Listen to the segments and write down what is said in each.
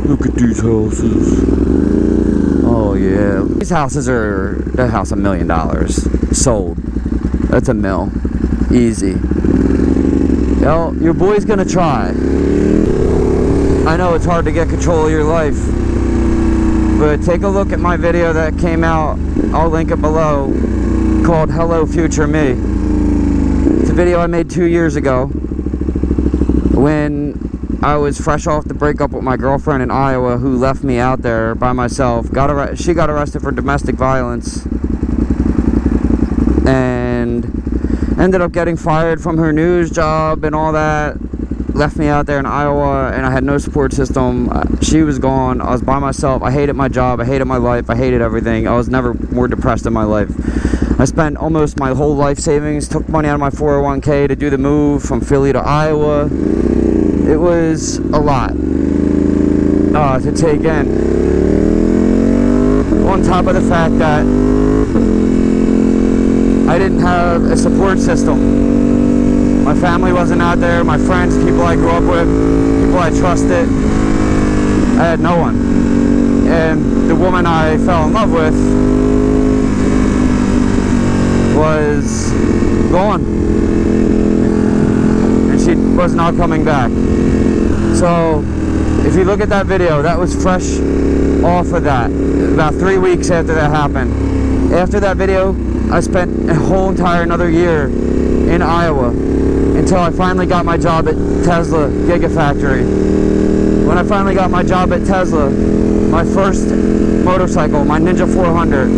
Look at these houses. Oh yeah. These houses are, that house $1 million. Sold. That's $1 mil. Easy. Yo, your boy's gonna try. I know it's hard to get control of your life, but take a look at my video that came out, I'll link it below, called Hello Future Me. It's a video I made 2 years ago when I was fresh off the breakup with my girlfriend in Iowa, who left me out there by myself. She got arrested for domestic violence and ended up getting fired from her news job and all that. Left me out there in Iowa, and I had no support system. She was gone. I was by myself. I hated my job. I hated my life. I hated everything. I was never more depressed in my life. I spent almost my whole life savings, took money out of my 401k to do the move from Philly to Iowa. It was a lot to take in. On top of the fact that I didn't have a support system. My family wasn't out there, my friends, people I grew up with, people I trusted. I had no one. And the woman I fell in love with was gone. And she was not coming back. So, if you look at that video, that was fresh off of that. About 3 weeks after that happened. After that video, I spent a whole entire another year in Iowa until I finally got my job at Tesla Gigafactory. When I finally got my job at Tesla, my first motorcycle, my Ninja400,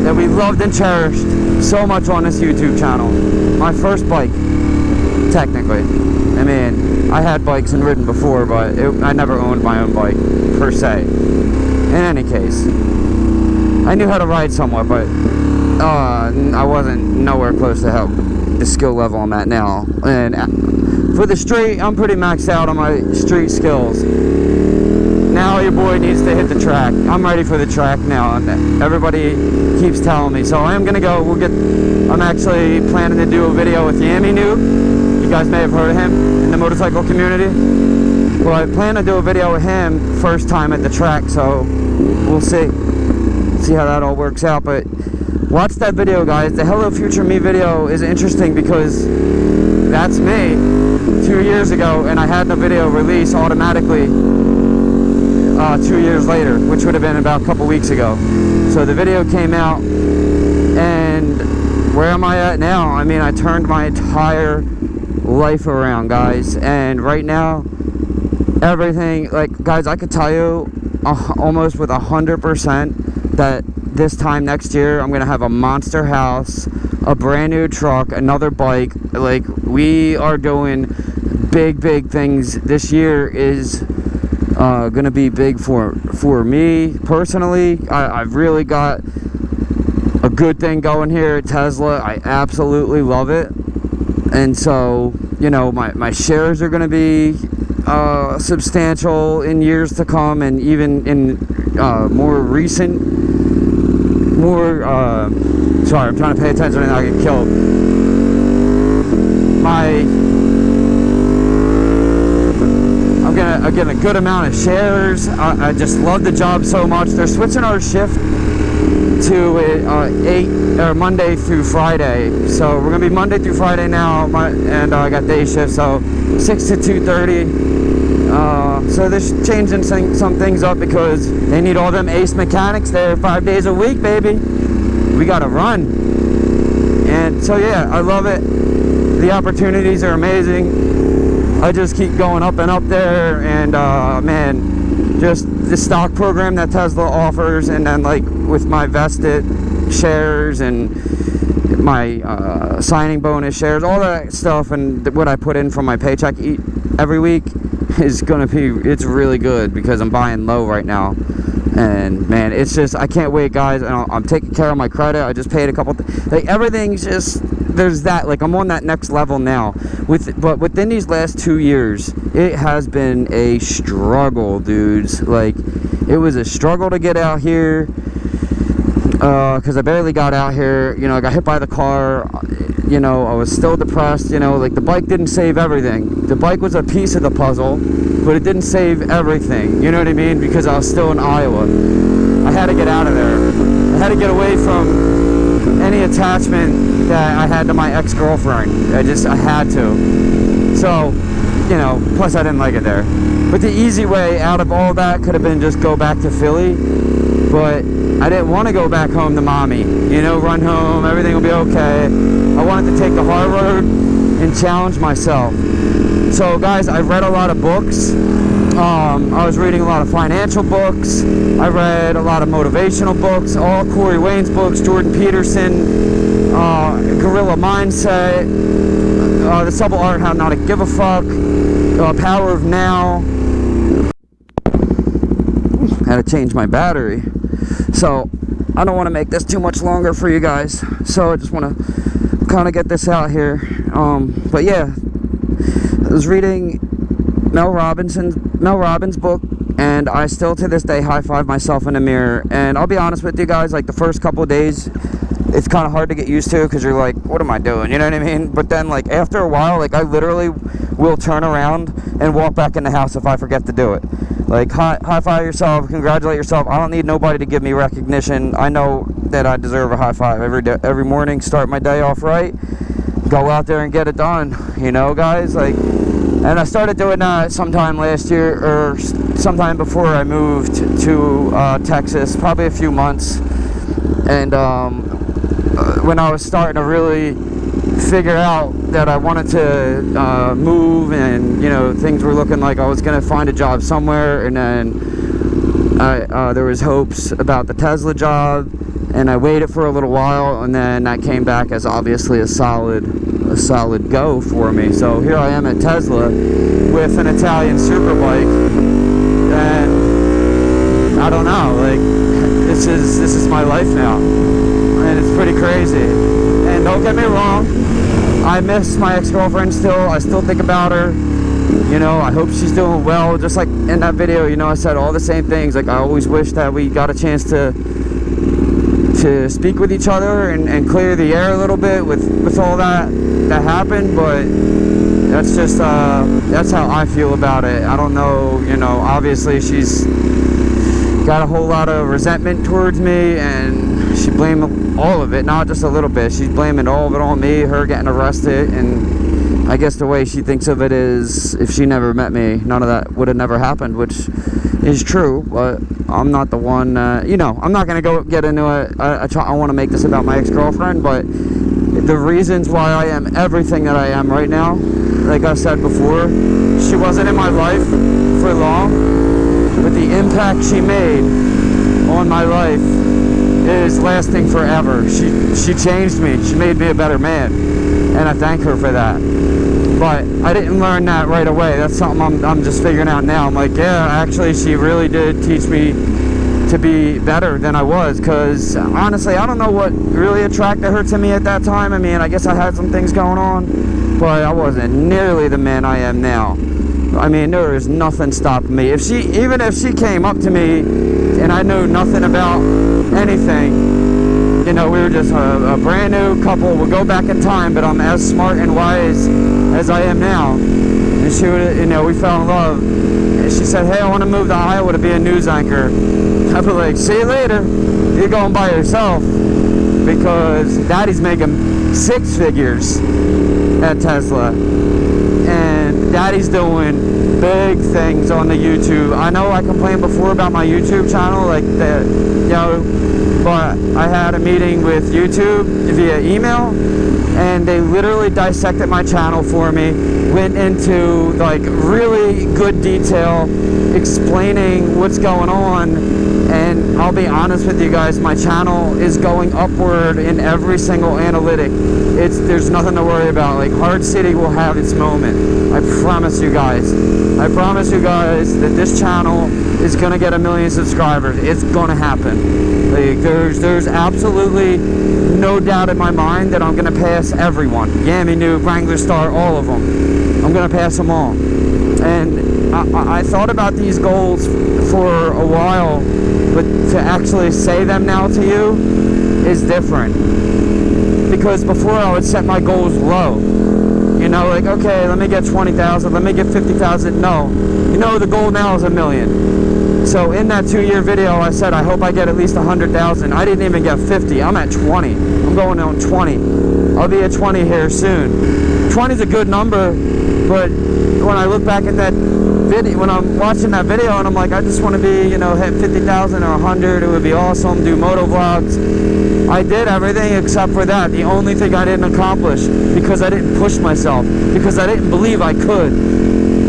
that we loved and cherished so much on this YouTube channel. My first bike, technically. I mean, I had bikes and ridden before, but I never owned my own bike, per se. In any case, I knew how to ride somewhat, but I wasn't nowhere close to the skill level I'm at now. And for the street, I'm pretty maxed out on my street skills. Now your boy needs to hit the track. I'm ready for the track now, and everybody keeps telling me. So I am gonna go. I'm actually planning to do a video with Yaminoob. You guys may have heard of him in the motorcycle community. Well, I plan to do a video with him first time at the track, so we'll see how that all works out. But watch that video, guys. The Hello Future Me video is interesting because that's me 2 years ago, and I had the video release automatically 2 years later, which would have been about a couple weeks ago. So the video came out, and where am I at now? I mean, I turned my entire life around, guys, and right now everything, like, guys, I could tell you almost with 100% that this time next year I'm gonna have a monster house, a brand new truck, another bike. Like, we are doing big things. This year is gonna be big for me personally. I've really got a good thing going here at Tesla. I absolutely love it. And so, you know, my shares are gonna be substantial in years to come, and even in more recent, sorry, I'm trying to pay attention and I get killed. I'm getting a good amount of shares. I just love the job so much. They're switching our shift to Monday through Friday. So we're gonna be Monday through Friday now, and I got day shift, so 6 to 2:30. So they're changing some things up because they need all them ace mechanics there 5 days a week, baby. We gotta run. And so yeah, I love it. The opportunities are amazing. I just keep going up and up there, and man, just the stock program that Tesla offers, and then like with my vested shares and my signing bonus shares, all that stuff, and what I put in from my paycheck every week is gonna be, it's really good because I'm buying low right now. And man, it's just, I can't wait, guys. And I'm taking care of my credit. I just paid a couple, like, everything's just, there's that, like, I'm on that next level now. But within these last 2 years, it has been a struggle, dudes. Like, it was a struggle to get out here. because I barely got out here. You know, I got hit by the car. You know, I was still depressed. You know, like, the bike didn't save everything. The bike was a piece of the puzzle, but it didn't save everything. You know what I mean? Because I was still in Iowa. I had to get out of there. I had to get away from any attachment that I had to my ex-girlfriend. I had to. So, you know, plus I didn't like it there. But the easy way out of all that could have been just go back to Philly. But I didn't want to go back home to mommy. You know, run home, everything will be okay. I wanted to take the hard road and challenge myself. So guys, I read a lot of books. I was reading a lot of financial books. I read a lot of motivational books, all Corey Wayne's books, Jordan Peterson, Gorilla Mindset, The Subtle Art How Not to Give a Fuck, Power of Now. Had to change my battery. So I don't want to make this too much longer for you guys. So I just want to kind of get this out here. But yeah, I was reading Mel Robbins' book, and I still to this day high five myself in the mirror. And I'll be honest with you guys, like, the first couple of days it's kind of hard to get used to, because you're like, what am I doing, you know what I mean? But then, like, after a while, like, I literally will turn around and walk back in the house if I forget to do it. Like, high five yourself, congratulate yourself. I don't need nobody to give me recognition. I know that I deserve a high five every day, every morning. Start my day off right, go out there and get it done, you know, guys. Like, and I started doing that sometime last year, or sometime before I moved to Texas, probably a few months. And when I was starting to really figure out that I wanted to move, and, you know, things were looking like I was going to find a job somewhere, and then there was hopes about the Tesla job, and I waited for a little while, and then that came back as obviously a solid go for me. So here I am at Tesla with an Italian superbike, and I don't know, like, this is my life now, and it's pretty crazy. And don't get me wrong, I miss my ex-girlfriend still. I still think about her. You know, I hope she's doing well. Just like in that video, you know, I said all the same things. Like, I always wish that we got a chance to speak with each other and clear the air a little bit with all that happened. But that's just that's how I feel about it. I don't know, you know, obviously she's got a whole lot of resentment towards me, and she blamed all of it, not just a little bit. She's blaming all of it on me, her getting arrested, and I guess the way she thinks of it is, if she never met me, none of that would have never happened, which is true. But I'm not the one, you know, I'm not going to get into it. I want to make this about my ex-girlfriend, but the reasons why I am everything that I am right now, like I said before, she wasn't in my life for long, but the impact she made on my life is lasting forever. She changed me. She made me a better man, and I thank her for that. But I didn't learn that right away. That's something I'm just figuring out now. I'm like, yeah, actually, she really did teach me to be better than I was, because honestly, I don't know what really attracted her to me at that time. I mean, I guess I had some things going on, but I wasn't nearly the man I am now. I mean, there is nothing stopping me. Even if she came up to me and I knew nothing about anything, you know, we were just a brand new couple, we'll go back in time, but I'm as smart and wise as I am now. And she would, you know, we fell in love. And she said, hey, I want to move to Iowa to be a news anchor. I'd be like, see you later. You're going by yourself, because daddy's making 6 figures at Tesla. And daddy's doing big things on the YouTube. I know I complained before about my YouTube channel, like that, you know, but I had a meeting with YouTube via email, and they literally dissected my channel for me, went into like really good detail explaining what's going on. And I'll be honest with you guys, my channel is going upward in every single analytic. There's nothing to worry about. Like, Hardcity will have its moment. I promise you guys. I promise you guys that this channel is gonna get 1 million subscribers. It's gonna happen. Like, there's absolutely no doubt in my mind that I'm gonna pass everyone. Yaminoob, Wrangler Star, all of them. I'm gonna pass them all. And I thought about these goals for a while, but to actually say them now to you is different. Because before I would set my goals low. You know, like, okay, let me get 20,000, let me get 50,000. No, you know, the goal now is $1 million. So in that 2-year video, I said, I hope I get at least 100,000. I didn't even get 50. I'm at 20. I'm going on 20. I'll be at 20 here soon. 20 is a good number, but when I look back at that video, when I'm watching that video, and I'm like, I just want to be, you know, hit 50,000 or 100. It would be awesome. Do motovlogs. I did everything except for that. The only thing I didn't accomplish, because I didn't push myself, because I didn't believe I could.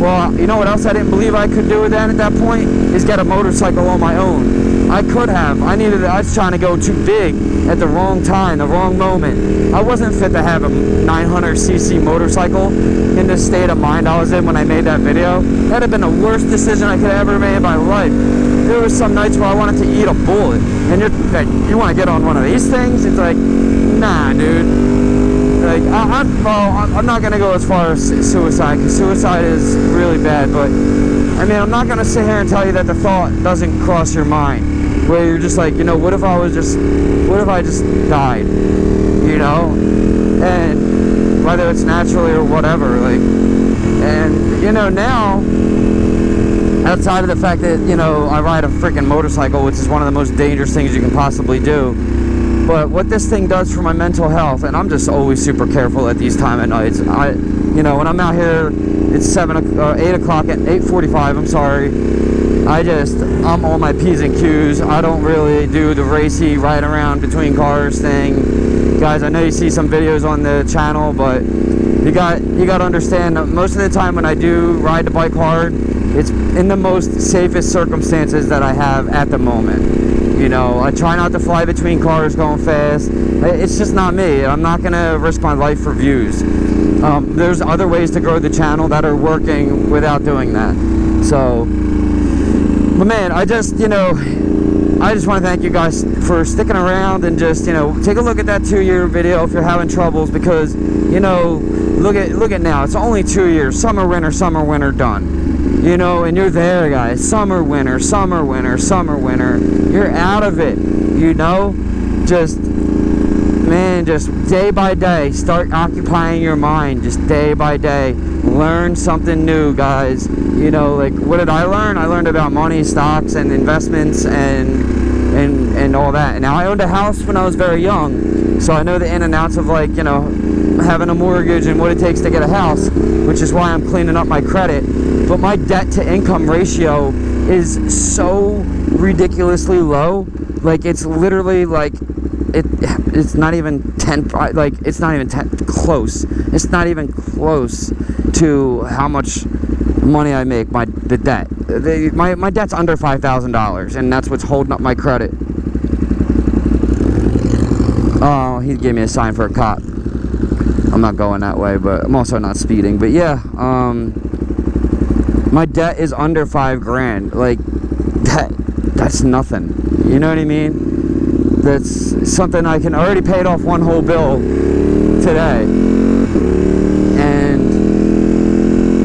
Well, you know what else I didn't believe I could do then at that point? Is get a motorcycle on my own. I could have. I was trying to go too big at the wrong time, the wrong moment. I wasn't fit to have a 900cc motorcycle in the state of mind I was in when I made that video. That'd have been the worst decision I could have ever made in my life. There was some nights where I wanted to eat a bullet, and you want to get on one of these things? It's like, nah, dude. Like, I'm not going to go as far as suicide, because suicide is really bad, but, I mean, I'm not going to sit here and tell you that the thought doesn't cross your mind, where you're just like, you know, what if I just died, you know, and whether it's naturally or whatever, like, and, you know, now, outside of the fact that, you know, I ride a freaking motorcycle, which is one of the most dangerous things you can possibly do, but what this thing does for my mental health, and I'm just always super careful at these time of nights. You know, when I'm out here, it's 8 o'clock at 8:45. I'm sorry. I'm on my P's and Q's. I don't really do the racy ride around between cars thing. Guys, I know you see some videos on the channel, but you got to understand that most of the time when I do ride the bike hard, it's in the most safest circumstances that I have at the moment. You know, I try not to fly between cars going fast. It's just not me. I'm not going to risk my life for views. There's other ways to grow the channel that are working without doing that. So, but man, I just want to thank you guys for sticking around and just, you know, take a look at that 2-year video if you're having troubles, because, you know, look at now. It's only 2 years. Summer, winter, done. You know, and you're there, guys. Summer, winter, summer, winter, summer, winter. You're out of it, you know? Just day by day, start occupying your mind, just day by day. Learn something new, guys. You know, like, what did I learn? I learned about money, stocks, and investments, and all that. Now, I owned a house when I was very young, so I know the in and outs of, like, you know, having a mortgage and what it takes to get a house, which is why I'm cleaning up my credit. But my debt to income ratio is so ridiculously low. Like, it's literally like it's not even 10, like, it's not even 10 close. It's not even close to how much money I make. My debt's under $5,000, and that's what's holding up my credit. Oh, he gave me a sign for a cop. I'm not going that way, but I'm also not speeding. But yeah, my debt is under $5,000. Like, that's nothing. You know what I mean? That's something I can already paid off one whole bill today, and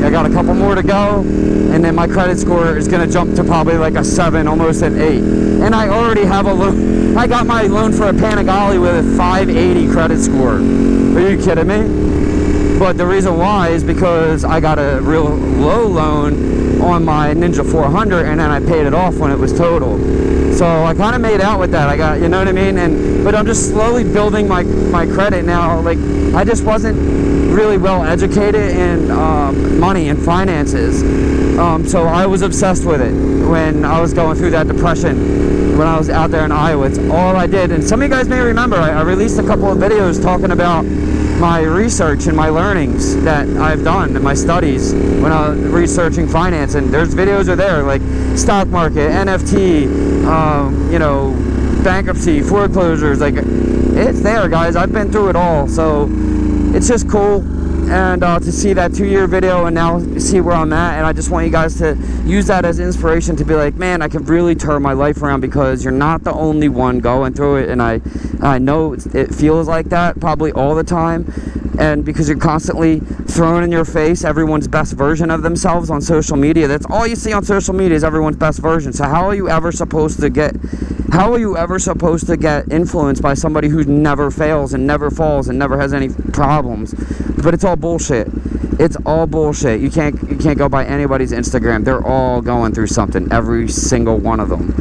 I got a couple more to go, and then my credit score is gonna jump to probably like a 7, almost an 8. And I already have a loan. I got my loan for a Panigale with a 580 credit score. Are you kidding me? But the reason why is because I got a real low loan on my Ninja400, and then I paid it off when it was total. So I kind of made out with that. I got, you know what I mean? But I'm just slowly building my credit now. Like, I just wasn't really well educated in money and finances. So I was obsessed with it when I was going through that depression when I was out there in Iowa. It's all I did. And some of you guys may remember, I released a couple of videos talking about my research and my learnings that I've done in my studies when I was researching finance. And there's videos are there, like stock market, NFT, you know, bankruptcy, foreclosures. Like, it's there, guys. I've been through it all. So it's just cool and to see that 2-year video and now see where I'm at. And I just want you guys to use that as inspiration to be like, man, I can really turn my life around, because you're not the only one going through it. And I know it feels like that probably all the time, and because you're constantly throwing in your face everyone's best version of themselves on social media. That's all you see on social media, is everyone's best version. So how are you ever supposed to get influenced by somebody who never fails and never falls and never has any problems? But it's all bullshit. It's all bullshit. You can't go by anybody's Instagram. They're all going through something, every single one of them.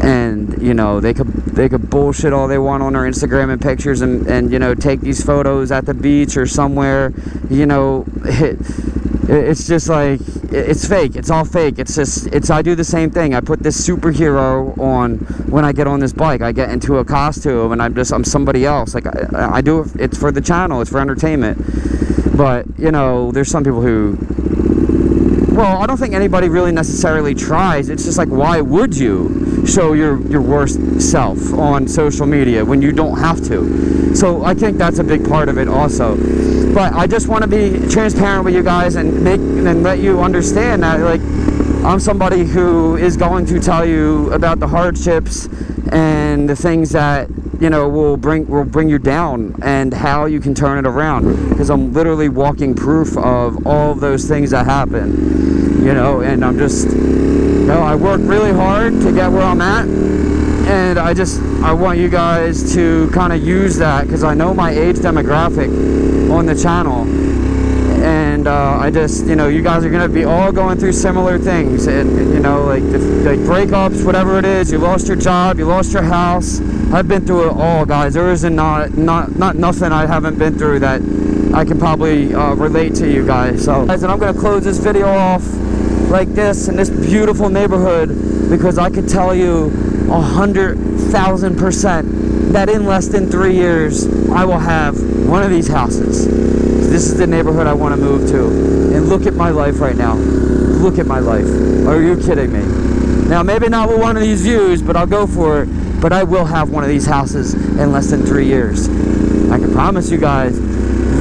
And you know, they could bullshit all they want on their Instagram and pictures, and you know, take these photos at the beach or somewhere. You know, it's just like, it's fake. It's all fake. I do the same thing. I put this superhero on when I get on this bike. I get into a costume and I'm somebody else. Like I do it. It's for the channel. It's for entertainment. But you know, there's some people who, well, I don't think anybody really necessarily tries. It's just like, why would you show your worst self on social media when you don't have to? So I think that's a big part of it also. But I just want to be transparent with you guys and let you understand that, like, I'm somebody who is going to tell you about the hardships and the things that, you know, will bring you down, and how you can turn it around, because I'm literally walking proof of all of those things that happen, you know. And I'm just, you know, I work really hard to get where I'm at, and I want you guys to kind of use that, because I know my age demographic on the channel, and I just, you know, you guys are gonna be all going through similar things, and you know, like breakups, whatever it is. You lost your job, you lost your house. I've been through it all, guys. There isn't not nothing I haven't been through that I can probably relate to you guys. So, guys, and I'm gonna close this video off like this in this beautiful neighborhood, because I can tell you 100,000% that in less than 3 years I will have one of these houses. This is the neighborhood I want to move to. And look at my life right now. Look at my life. Are you kidding me? Now, maybe not with one of these views, but I'll go for it. But I will have one of these houses in less than 3 years. I can promise you guys.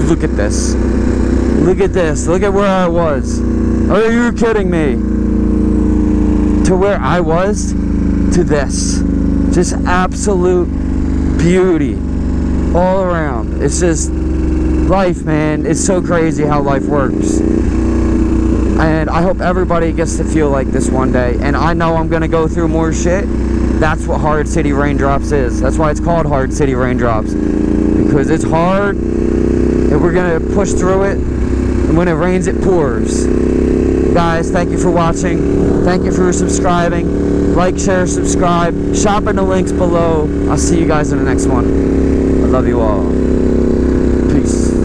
Look at this. Look at this. Look at where I was. Are you kidding me? To where I was, to this. Just absolute beauty all around. It's just life, man. It's so crazy how life works. And I hope everybody gets to feel like this one day. And I know I'm gonna go through more shit. That's what Hardcity RainDrops is. That's why it's called Hardcity RainDrops, because it's hard and we're gonna push through it, and when it rains it pours. Guys, thank you for watching. Thank you for subscribing. Like, share, subscribe. Shop in the links below. I'll see you guys in the next one. I love you all. Peace.